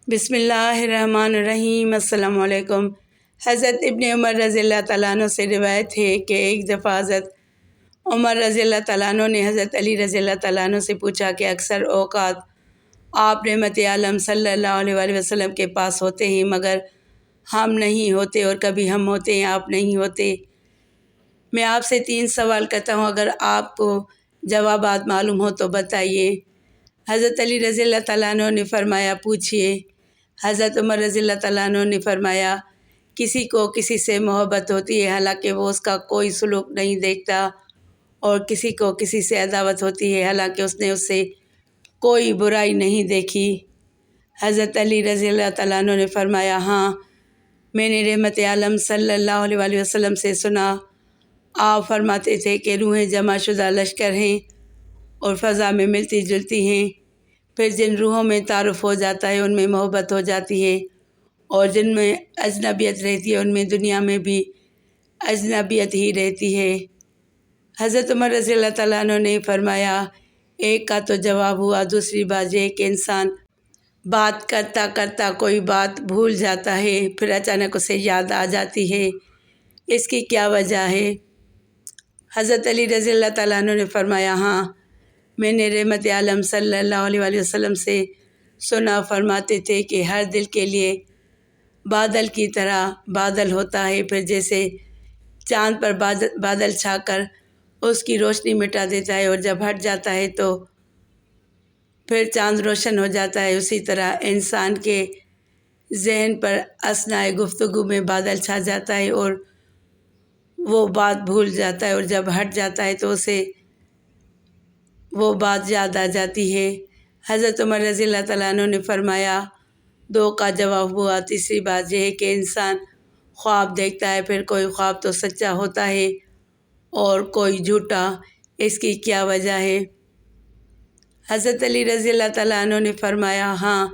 بسم اللہ الرحمن الرحیم۔ السلام علیکم۔ حضرت ابن عمر رضی اللہ تعالیٰ عنہ سے روایت ہے کہ ایک دفعہ حضرت عمر رضی اللہ تعالیٰ عنہ نے حضرت علی رضی اللہ تعالیٰ عنہ سے پوچھا کہ اکثر اوقات آپ رحمت عالم صلی اللہ علیہ وآلہ وسلم کے پاس ہوتے ہیں مگر ہم نہیں ہوتے، اور کبھی ہم ہوتے ہیں آپ نہیں ہوتے۔ میں آپ سے 3 سوال کرتا ہوں، اگر آپ کو جوابات معلوم ہو تو بتائیے۔ حضرت علی رضی اللہ تعالیٰ عنہ نے فرمایا پوچھیے۔ حضرت عمر رضی اللہ تعالیٰ عنہ نے فرمایا کسی کو کسی سے محبت ہوتی ہے حالانکہ وہ اس کا کوئی سلوک نہیں دیکھتا، اور کسی کو کسی سے عداوت ہوتی ہے حالانکہ اس نے اس سے کوئی برائی نہیں دیکھی۔ حضرت علی رضی اللہ تعالیٰ عنہ نے فرمایا ہاں، میں نے رحمت عالم صلی اللہ علیہ وآلہ وسلم سے سنا، آپ فرماتے تھے کہ روحیں جمع شدہ لشکر ہیں اور فضا میں ملتی جلتی ہیں، پھر جن روحوں میں تعارف ہو جاتا ہے ان میں محبت ہو جاتی ہے، اور جن میں اجنبیت رہتی ہے ان میں دنیا میں بھی اجنبیت ہی رہتی ہے۔ حضرت عمر رضی اللہ تعالیٰ عنہ نے فرمایا ایک کا تو جواب ہوا، دوسری بات یہ کہ انسان بات کرتا کرتا کوئی بات بھول جاتا ہے، پھر اچانک اسے یاد آ جاتی ہے، اس کی کیا وجہ ہے؟ حضرت علی رضی اللہ تعالیٰ عنہ نے فرمایا ہاں، میں نے رحمت عالم صلی اللہ علیہ وآلہ وسلم سے سنا، فرماتے تھے کہ ہر دل کے لیے بادل کی طرح بادل ہوتا ہے، پھر جیسے چاند پر بادل چھا کر اس کی روشنی مٹا دیتا ہے اور جب ہٹ جاتا ہے تو پھر چاند روشن ہو جاتا ہے، اسی طرح انسان کے ذہن پر اثناء گفتگو میں بادل چھا جاتا ہے اور وہ بات بھول جاتا ہے، اور جب ہٹ جاتا ہے تو اسے وہ بات یاد آ جاتی ہے۔ حضرت عمر رضی اللہ تعالیٰ عنہ نے فرمایا 2 کا جواب ہوا، تیسری بات یہ ہے کہ انسان خواب دیکھتا ہے، پھر کوئی خواب تو سچا ہوتا ہے اور کوئی جھوٹا، اس کی کیا وجہ ہے؟ حضرت علی رضی اللہ تعالیٰ عنہ نے فرمایا ہاں،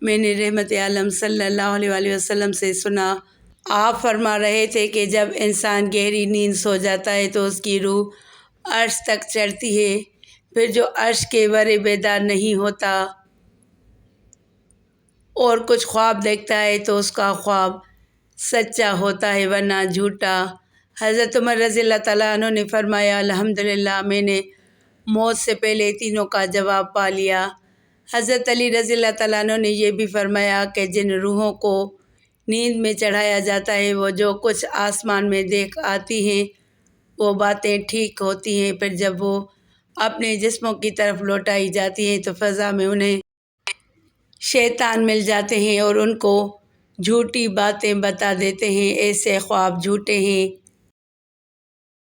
میں نے رحمت عالم صلی اللہ علیہ وآلہ وسلم سے سنا، آپ فرما رہے تھے کہ جب انسان گہری نیند سو جاتا ہے تو اس کی روح عرش تک چڑھتی ہے، پھر جو عرش کے ورے بیدار نہیں ہوتا اور کچھ خواب دیکھتا ہے تو اس کا خواب سچا ہوتا ہے ورنہ جھوٹا۔ حضرت عمر رضی اللہ تعالیٰ عنہ نے فرمایا الحمدللہ، میں نے موت سے پہلے تینوں کا جواب پا لیا۔ حضرت علی رضی اللہ تعالیٰ عنہ نے یہ بھی فرمایا کہ جن روحوں کو نیند میں چڑھایا جاتا ہے وہ جو کچھ آسمان میں دیکھ آتی ہیں وہ باتیں ٹھیک ہوتی ہیں، پھر جب وہ اپنے جسموں کی طرف لوٹائی جاتی ہیں تو فضا میں انہیں شیطان مل جاتے ہیں اور ان کو جھوٹی باتیں بتا دیتے ہیں، ایسے خواب جھوٹے ہیں۔